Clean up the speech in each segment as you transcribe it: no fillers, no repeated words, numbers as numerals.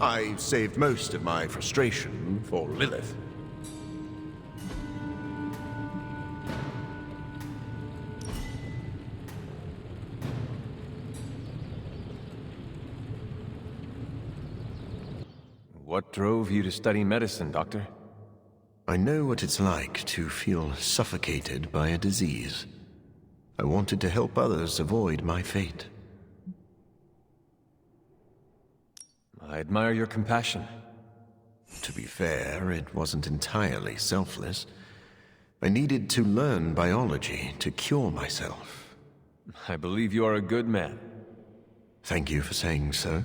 I saved most of my frustration for Lilith. What drove you to study medicine, Doctor? I know what it's like to feel suffocated by a disease. I wanted to help others avoid my fate. I admire your compassion. To be fair, it wasn't entirely selfless. I needed to learn biology to cure myself. I believe you are a good man. Thank you for saying so.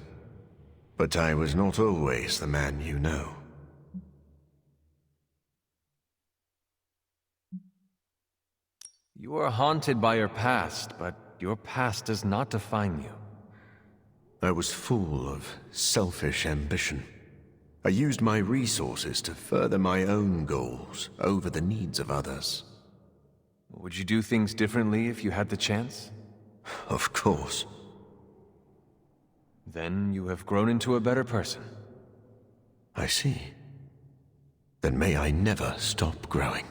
But I was not always the man you know. You are haunted by your past, but your past does not define you. I was full of selfish ambition. I used my resources to further my own goals over the needs of others. Would you do things differently if you had the chance? Of course. Then you have grown into a better person. I see. Then may I never stop growing.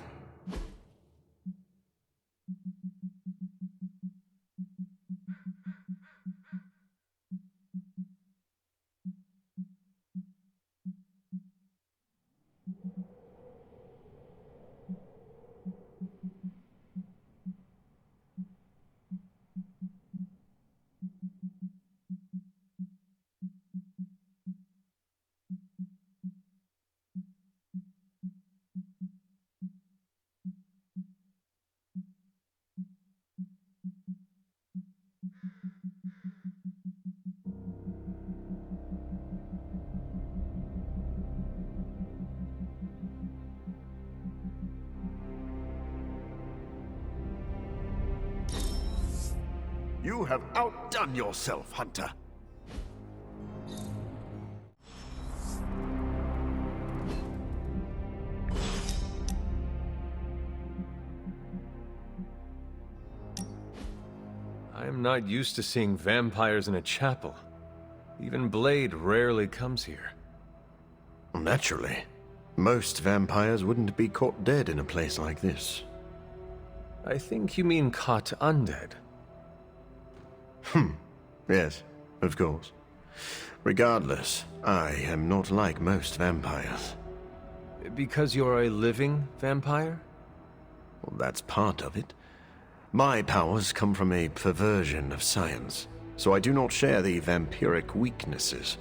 You have outdone yourself, Hunter. I am not used to seeing vampires in a chapel. Even Blade rarely comes here. Naturally. Most vampires wouldn't be caught dead in a place like this. I think you mean caught undead. Yes, of course. Regardless, I am not like most vampires. Because you're a living vampire? Well, that's part of it. My powers come from a perversion of science, so I do not share the vampiric weaknesses.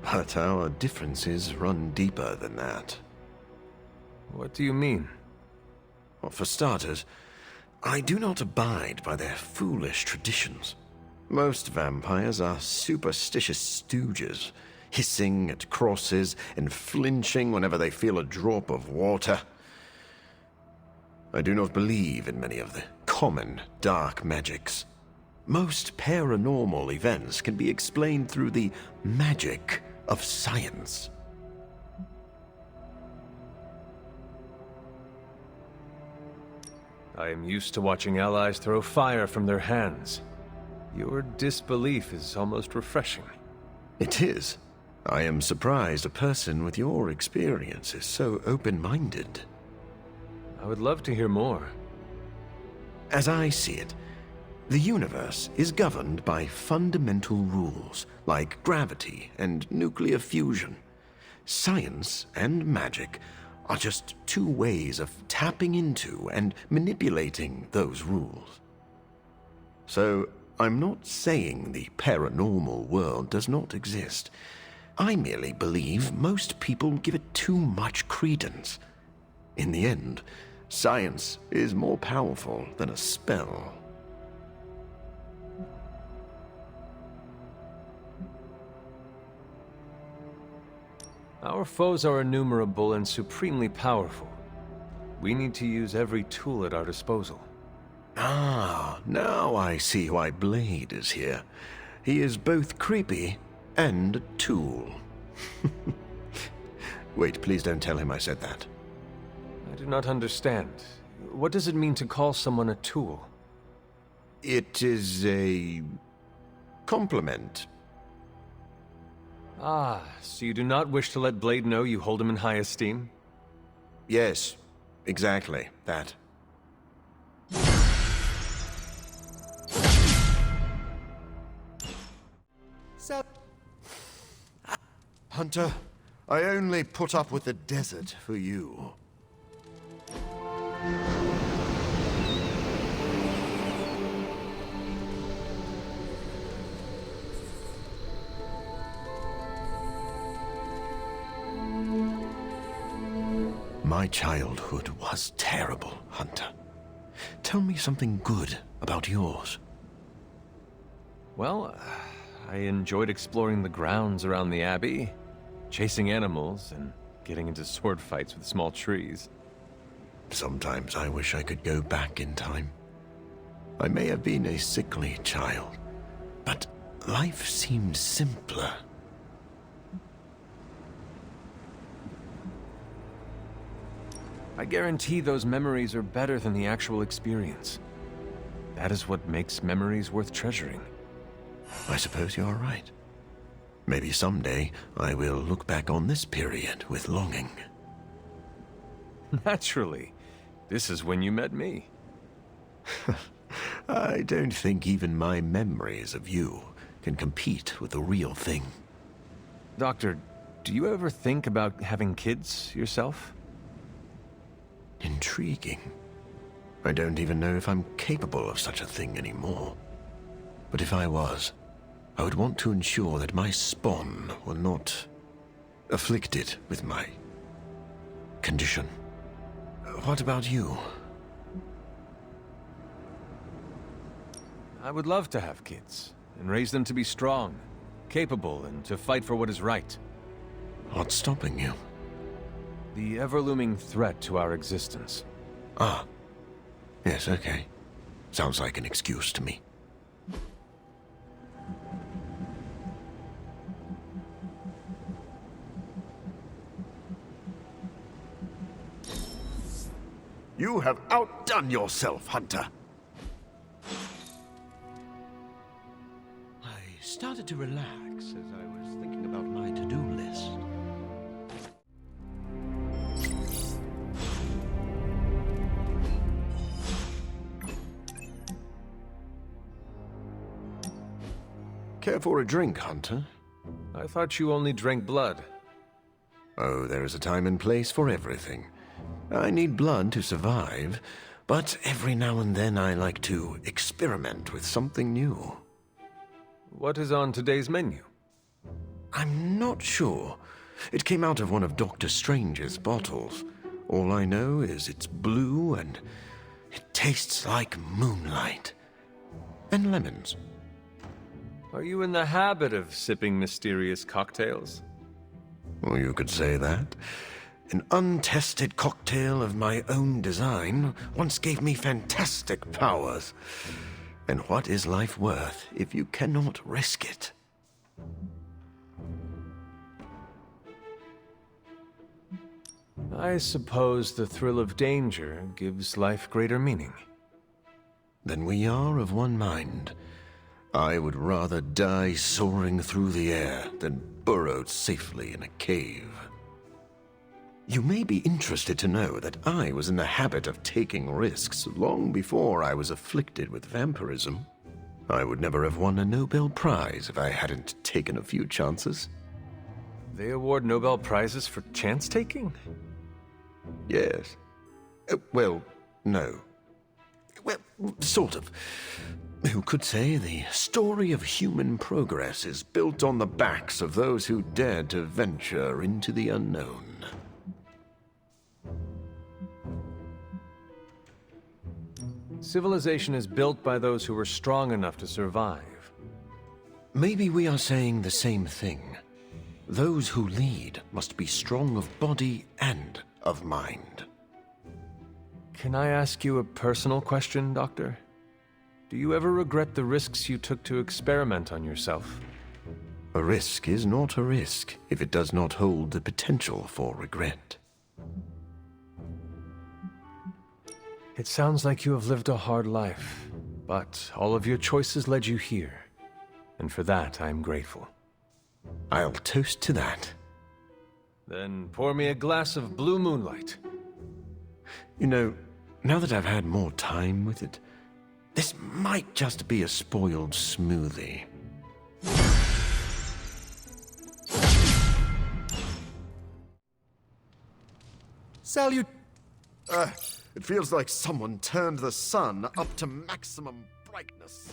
But our differences run deeper than that. What do you mean? Well, for starters, I do not abide by their foolish traditions. Most vampires are superstitious stooges, hissing at crosses and flinching whenever they feel a drop of water. I do not believe in many of the common dark magics. Most paranormal events can be explained through the magic of science. I am used to watching allies throw fire from their hands. Your disbelief is almost refreshing. It is. I am surprised a person with your experience is so open-minded. I would love to hear more. As I see it, the universe is governed by fundamental rules like gravity and nuclear fusion. Science and magic are just two ways of tapping into and manipulating those rules. So, I'm not saying the paranormal world does not exist. I merely believe most people give it too much credence. In the end, science is more powerful than a spell. Our foes are innumerable and supremely powerful. We need to use every tool at our disposal. Ah, now I see why Blade is here. He is both creepy and a tool. Wait, please don't tell him I said that. I do not understand. What does it mean to call someone a tool? It is a compliment. Ah, so you do not wish to let Blade know you hold him in high esteem? Yes, exactly that. So, Hunter, I only put up with the desert for you. My childhood was terrible, Hunter. Tell me something good about yours. Well, I enjoyed exploring the grounds around the Abbey, chasing animals, and getting into sword fights with small trees. Sometimes I wish I could go back in time. I may have been a sickly child, but life seemed simpler. I guarantee those memories are better than the actual experience. That is what makes memories worth treasuring. I suppose you're right. Maybe someday I will look back on this period with longing. Naturally. This is when you met me. I don't think even my memories of you can compete with the real thing. Doctor, do you ever think about having kids yourself? Intriguing. I don't even know if I'm capable of such a thing anymore. But if I was, I would want to ensure that my spawn were not afflicted with my condition. What about you? I would love to have kids, and raise them to be strong, capable, and to fight for what is right. What's stopping you? The ever-looming threat to our existence. Ah. Yes, okay. Sounds like an excuse to me. You have outdone yourself, Hunter. I started to relax as I was thinking about my to-do list. Care for a drink, Hunter? I thought you only drank blood. Oh, there is a time and place for everything. I need blood to survive, but every now and then I like to experiment with something new. What is on today's menu? I'm not sure. It came out of one of Dr. Strange's bottles. All I know is it's blue and it tastes like moonlight. And lemons. Are you in the habit of sipping mysterious cocktails? Well, you could say that. An untested cocktail of my own design once gave me fantastic powers. And what is life worth if you cannot risk it? I suppose the thrill of danger gives life greater meaning. Then we are of one mind. I would rather die soaring through the air than burrowed safely in a cave. You may be interested to know that I was in the habit of taking risks long before I was afflicted with vampirism. I would never have won a Nobel Prize if I hadn't taken a few chances. They award Nobel Prizes for chance-taking? Yes. Well, no. Well, sort of. Who could say the story of human progress is built on the backs of those who dared to venture into the unknown? Civilization is built by those who were strong enough to survive. Maybe we are saying the same thing. Those who lead must be strong of body and of mind. Can I ask you a personal question, Doctor? Do you ever regret the risks you took to experiment on yourself? A risk is not a risk if it does not hold the potential for regret. It sounds like you have lived a hard life, but all of your choices led you here. And for that, I am grateful. I'll toast to that. Then pour me a glass of blue moonlight. You know, now that I've had more time with it, this might just be a spoiled smoothie. It feels like someone turned the sun up to maximum brightness.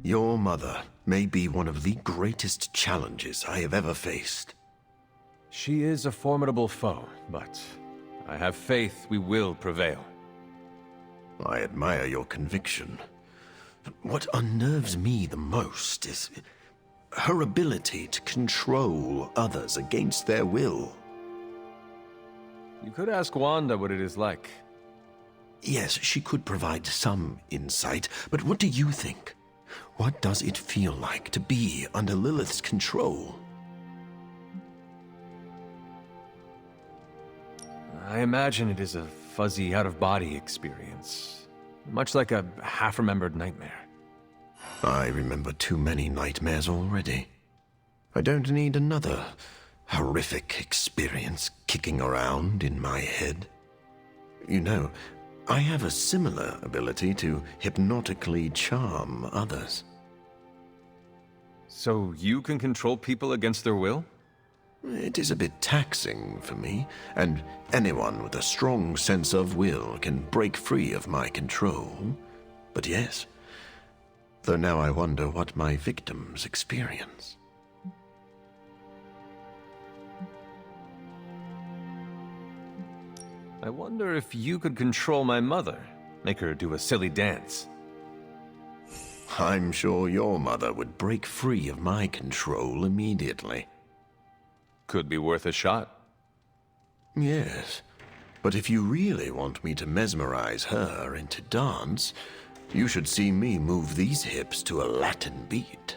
Your mother may be one of the greatest challenges I have ever faced. She is a formidable foe, but I have faith we will prevail. I admire your conviction. What unnerves me the most is her ability to control others against their will. You could ask Wanda what it is like. Yes, she could provide some insight, but what do you think? What does it feel like to be under Lilith's control? I imagine it is a fuzzy, out-of-body experience. Much like a half-remembered nightmare. I remember too many nightmares already. I don't need another horrific experience kicking around in my head. You know, I have a similar ability to hypnotically charm others. So you can control people against their will? It is a bit taxing for me, and anyone with a strong sense of will can break free of my control. But yes, though now I wonder what my victims experience. I wonder if you could control my mother, make her do a silly dance. I'm sure your mother would break free of my control immediately. Could be worth a shot. Yes, but if you really want me to mesmerize her into dance, you should see me move these hips to a Latin beat.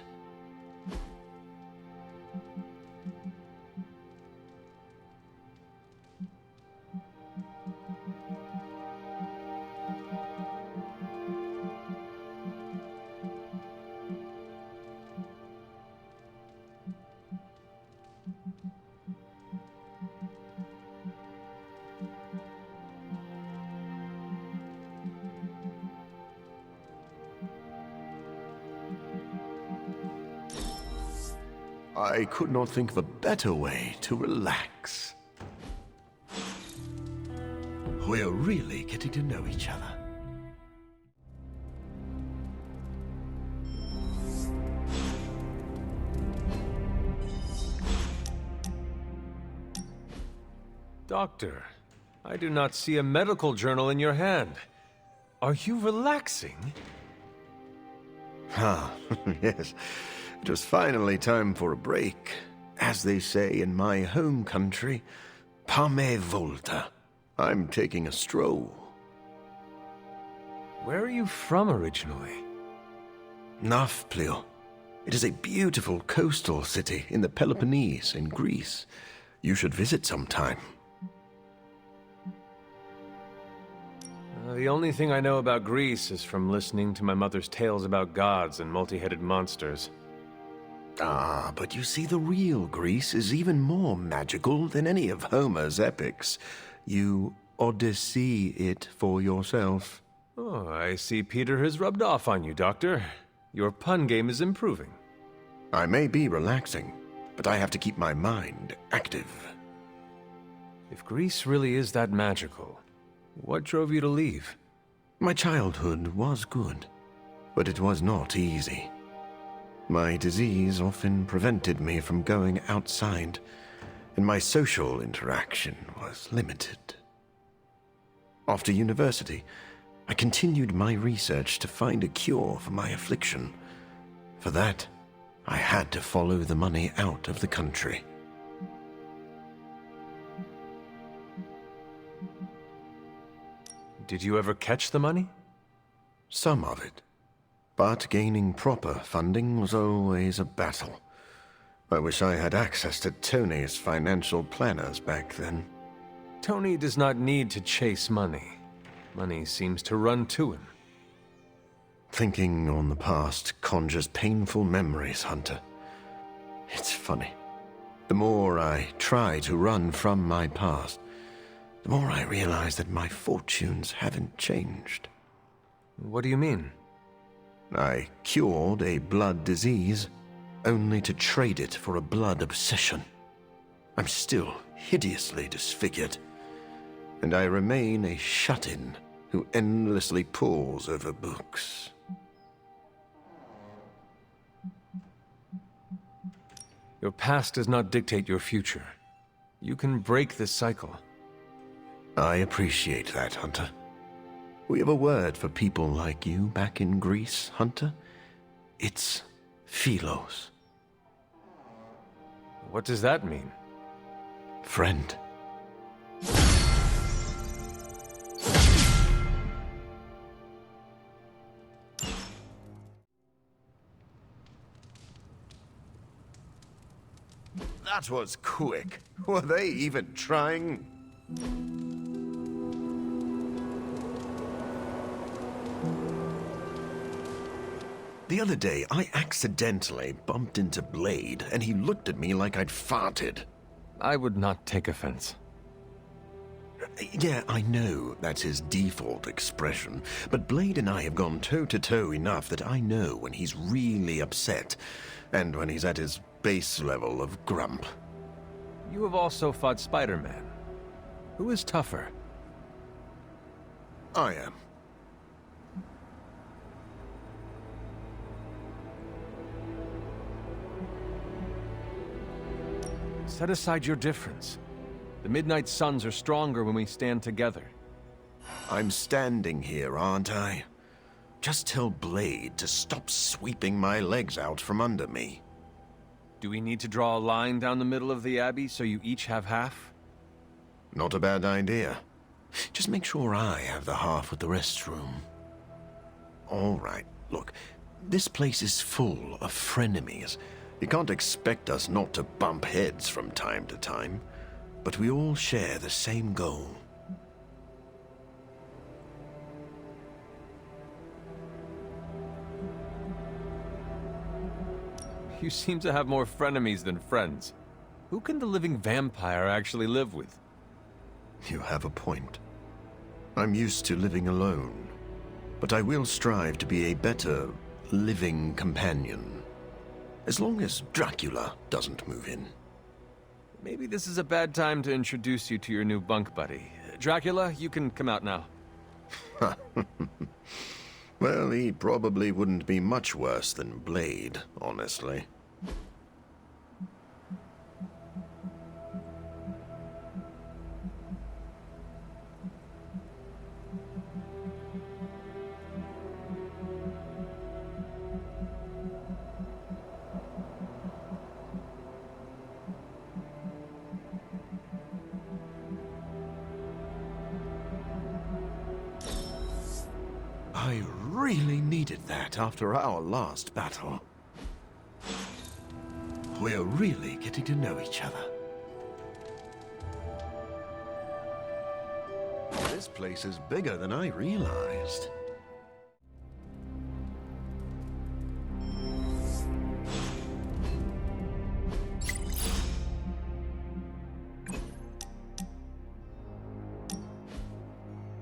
I could not think of a better way to relax. We're really getting to know each other. Doctor, I do not see a medical journal in your hand. Are you relaxing? Ah, yes. It was finally time for a break. As they say in my home country, Pame Volta. I'm taking a stroll. Where are you from originally? Nafplio. It is a beautiful coastal city in the Peloponnese in Greece. You should visit sometime. The only thing I know about Greece is from listening to my mother's tales about gods and multi-headed monsters. Ah, but you see, the real Greece is even more magical than any of Homer's epics. You Odyssey it for yourself. Oh, I see Peter has rubbed off on you, Doctor. Your pun game is improving. I may be relaxing, but I have to keep my mind active. If Greece really is that magical, what drove you to leave? My childhood was good, but it was not easy. My disease often prevented me from going outside, and my social interaction was limited. After university, I continued my research to find a cure for my affliction. For that, I had to follow the money out of the country. Did you ever catch the money? Some of it. But gaining proper funding was always a battle. I wish I had access to Tony's financial planners back then. Tony does not need to chase money. Money seems to run to him. Thinking on the past conjures painful memories, Hunter. It's funny. The more I try to run from my past, the more I realize that my fortunes haven't changed. What do you mean? I cured a blood disease, only to trade it for a blood obsession. I'm still hideously disfigured, and I remain a shut-in who endlessly pores over books. Your past does not dictate your future. You can break this cycle. I appreciate that, Hunter. We have a word for people like you back in Greece, Hunter. It's philos. What does that mean? Friend. That was quick. Were they even trying? The other day, I accidentally bumped into Blade, and he looked at me like I'd farted. I would not take offense. Yeah, I know that's his default expression, but Blade and I have gone toe-to-toe enough that I know when he's really upset, and when he's at his base level of grump. You have also fought Spider-Man. Who is tougher? I am. Set aside your difference. The Midnight Suns are stronger when we stand together. I'm standing here, aren't I? Just tell Blade to stop sweeping my legs out from under me. Do we need to draw a line down the middle of the Abbey so you each have half? Not a bad idea. Just make sure I have the half with the restroom. All right, look, this place is full of frenemies. You can't expect us not to bump heads from time to time, but we all share the same goal. You seem to have more frenemies than friends. Who can the living vampire actually live with? You have a point. I'm used to living alone, but I will strive to be a better living companion. As long as Dracula doesn't move in. Maybe this is a bad time to introduce you to your new bunk buddy. Dracula, you can come out now. Well, he probably wouldn't be much worse than Blade, honestly. I really needed that after our last battle. We're really getting to know each other. This place is bigger than I realized.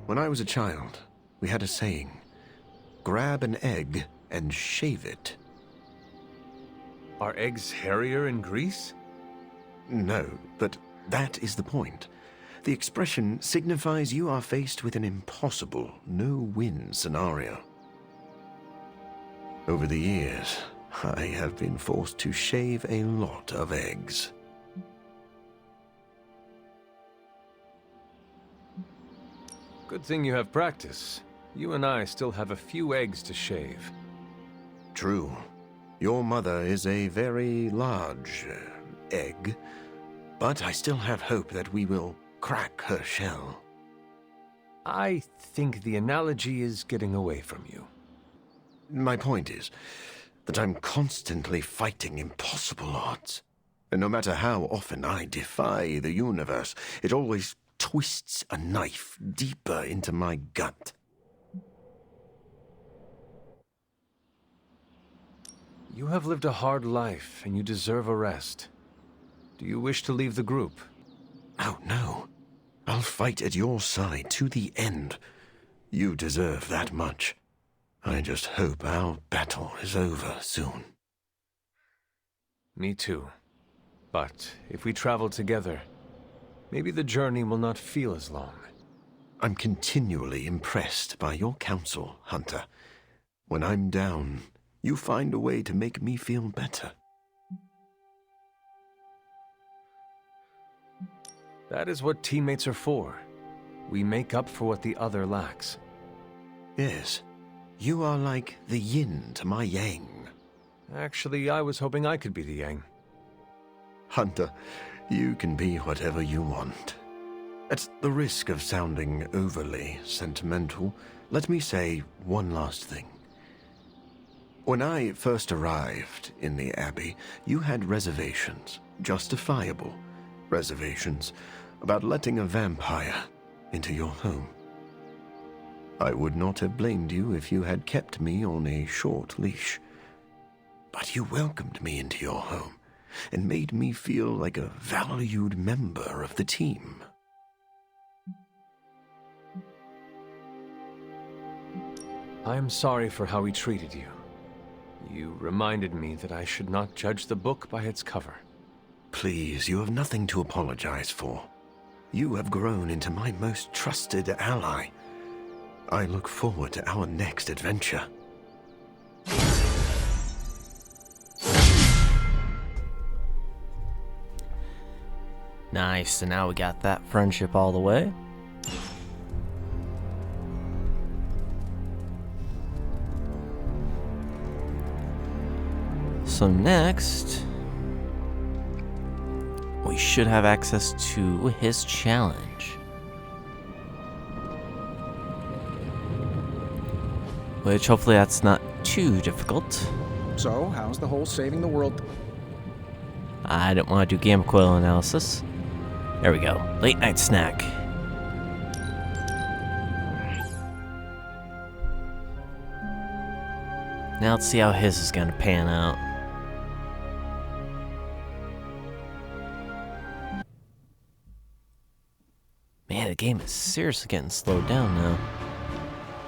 When I was a child, we had a saying. Grab an egg and shave it. Are eggs hairier in Greece? No, but that is the point. The expression signifies you are faced with an impossible, no-win scenario. Over the years, I have been forced to shave a lot of eggs. Good thing you have practice. You and I still have a few eggs to shave. True. Your mother is a very large egg, but I still have hope that we will crack her shell. I think the analogy is getting away from you. My point is that I'm constantly fighting impossible odds. And no matter how often I defy the universe, it always twists a knife deeper into my gut. You have lived a hard life, and you deserve a rest. Do you wish to leave the group? Oh, no. I'll fight at your side to the end. You deserve that much. I just hope our battle is over soon. Me too. But if we travel together, maybe the journey will not feel as long. I'm continually impressed by your counsel, Hunter. When I'm down, you find a way to make me feel better. That is what teammates are for. We make up for what the other lacks. Yes, you are like the yin to my yang. Actually, I was hoping I could be the yang. Hunter, you can be whatever you want. At the risk of sounding overly sentimental, let me say one last thing. When I first arrived in the Abbey, you had reservations, justifiable reservations, about letting a vampire into your home. I would not have blamed you if you had kept me on a short leash. But you welcomed me into your home and made me feel like a valued member of the team. I am sorry for how he treated you. You reminded me that I should not judge the book by its cover. Please, you have nothing to apologize for. You have grown into my most trusted ally. I look forward to our next adventure. Nice, and now we got that friendship all the way. So next, we should have access to his challenge. Which hopefully that's not too difficult. So, how's the whole saving the world? I didn't want to do gamma coil analysis. There we go. Late night snack. Now let's see how his is going to pan out. Man, the game is seriously getting slowed down now.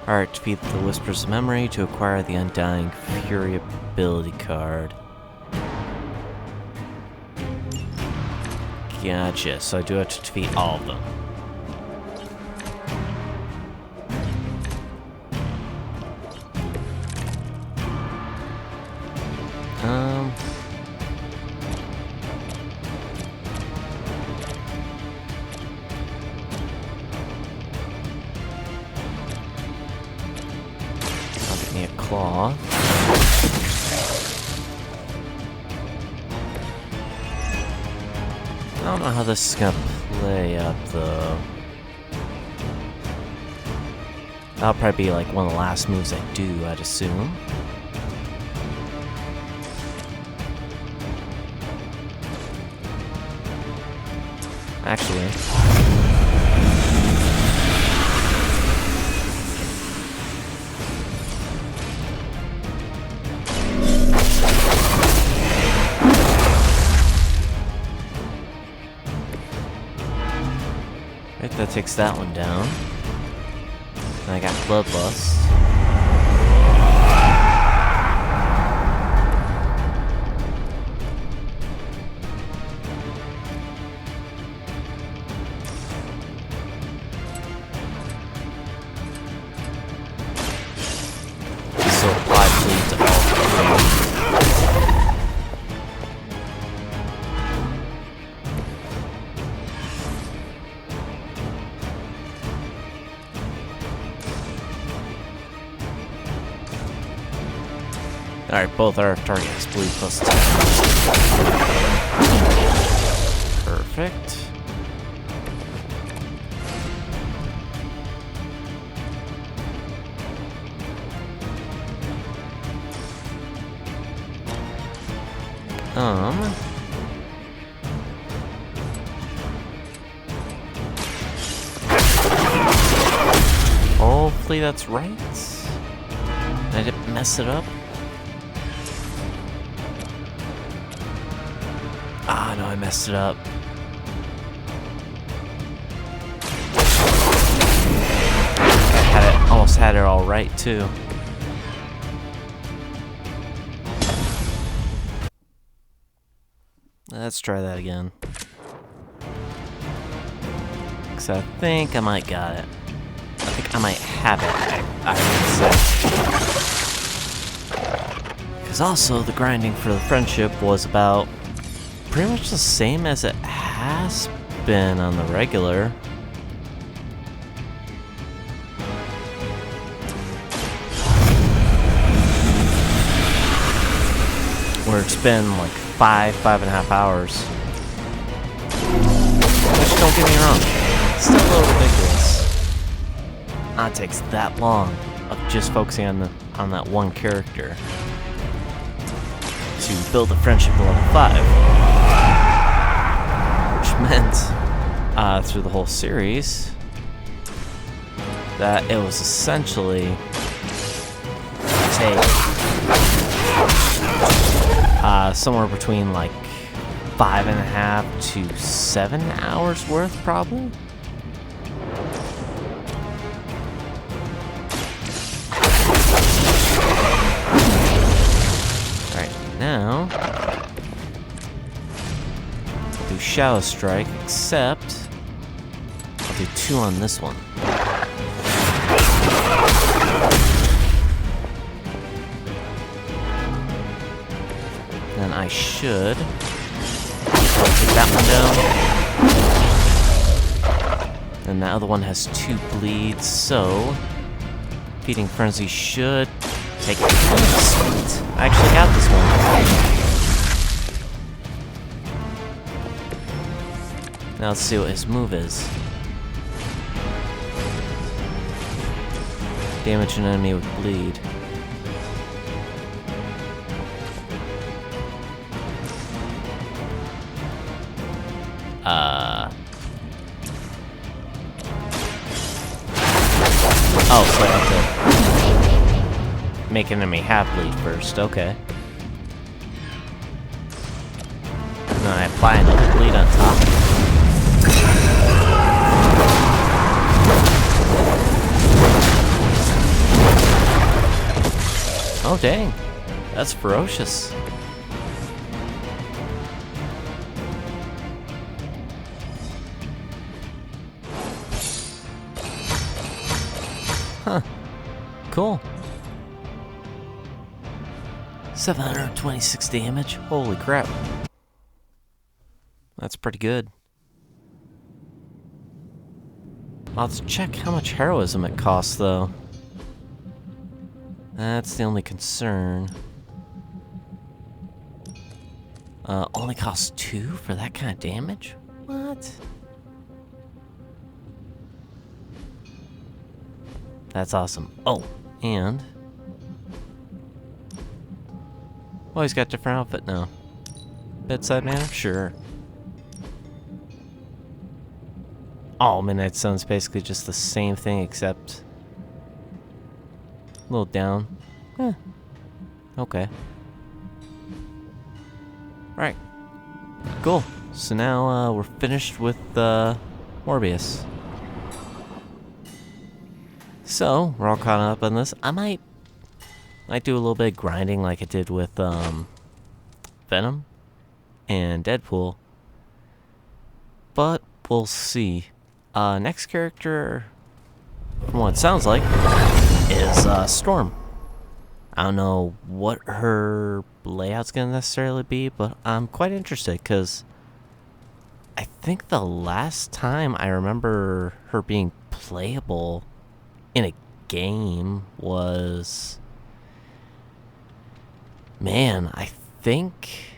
Alright, defeat the Whispers of Memory to acquire the Undying Fury ability card. Gotcha, so I do have to defeat all of them. I'll get me a claw. I don't know how this is gonna play out though. That'll probably be like one of the last moves I do, I'd assume. Actually. Right, that takes that one down. And I got Bloodlust. So apply bleed to all three. Alright, both our targets bleed plus 10. Perfect. hopefully that's right. I didn't mess it up. Ah, no, I messed it up. Almost had it all right, too. Let's try that again. Because I think I might got it. I think I might have it, I should say. Because also, the grinding for the friendship was about pretty much the same as it has been on the regular. Where it's been like 5.5 hours. Which, don't get me wrong, it's still a little ridiculous. It takes that long of just focusing on that one character to build a friendship to level 5. Which meant, through the whole series, that it was essentially take somewhere between like 5.5 to 7 hours worth, probably. Alright, now I'll do Shadow Strike, except I'll do 2 on this one. Then I should take that one down. And the other one has 2 bleeds, so Feeding Frenzy should take it. Sweet. I actually got this one. Now let's see what his move is. Damage an enemy with bleed. Oh, so I have to make an enemy half bleed first, okay. And then I apply another bleed on top. Oh dang, that's ferocious. Huh. Cool. 726 damage. Holy crap. That's pretty good. I'll have to check how much heroism it costs, though. That's the only concern. Only costs 2 for that kind of damage? What? That's awesome. Oh, and... well, he's got a different outfit now. Bedside manner? Sure. Oh, Midnight Sun's basically just the same thing, except... a little down. Okay. Right. Cool. So now, we're finished with, Morbius. So, we're all caught up on this. I might do a little bit of grinding like I did with Venom and Deadpool. But we'll see. Next character, from what it sounds like, is Storm. I don't know what her layout's gonna necessarily be, but I'm quite interested because I think the last time I remember her being playable in a game was, man, I think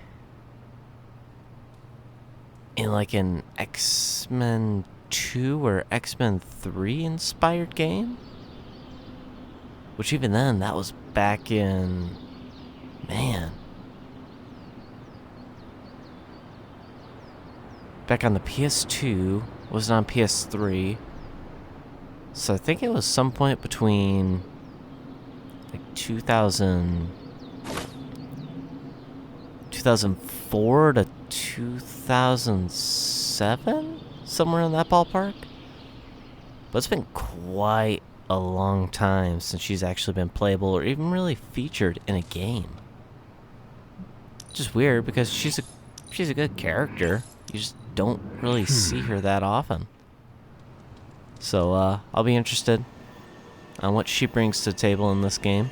in like an X-Men 2 or X-Men 3 inspired game, which even then, that was back in, man, back on the PS2, wasn't on PS3. So I think it was some point between like 2004 to 2007, somewhere in that ballpark. But it's been quite a long time since she's actually been playable or even really featured in a game. Which is weird because she's a good character. You just don't really see her that often. So I'll be interested on what she brings to the table in this game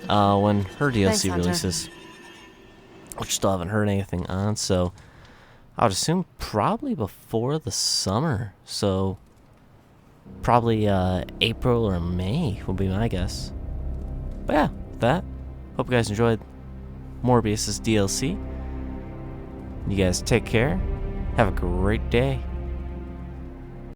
when her DLC Thanks, Hunter. releases, which still haven't heard anything on. So I would assume probably before the summer. So probably April or May will be my guess. But yeah, with that, hope you guys enjoyed Morbius's DLC. You guys take care. Have a great day.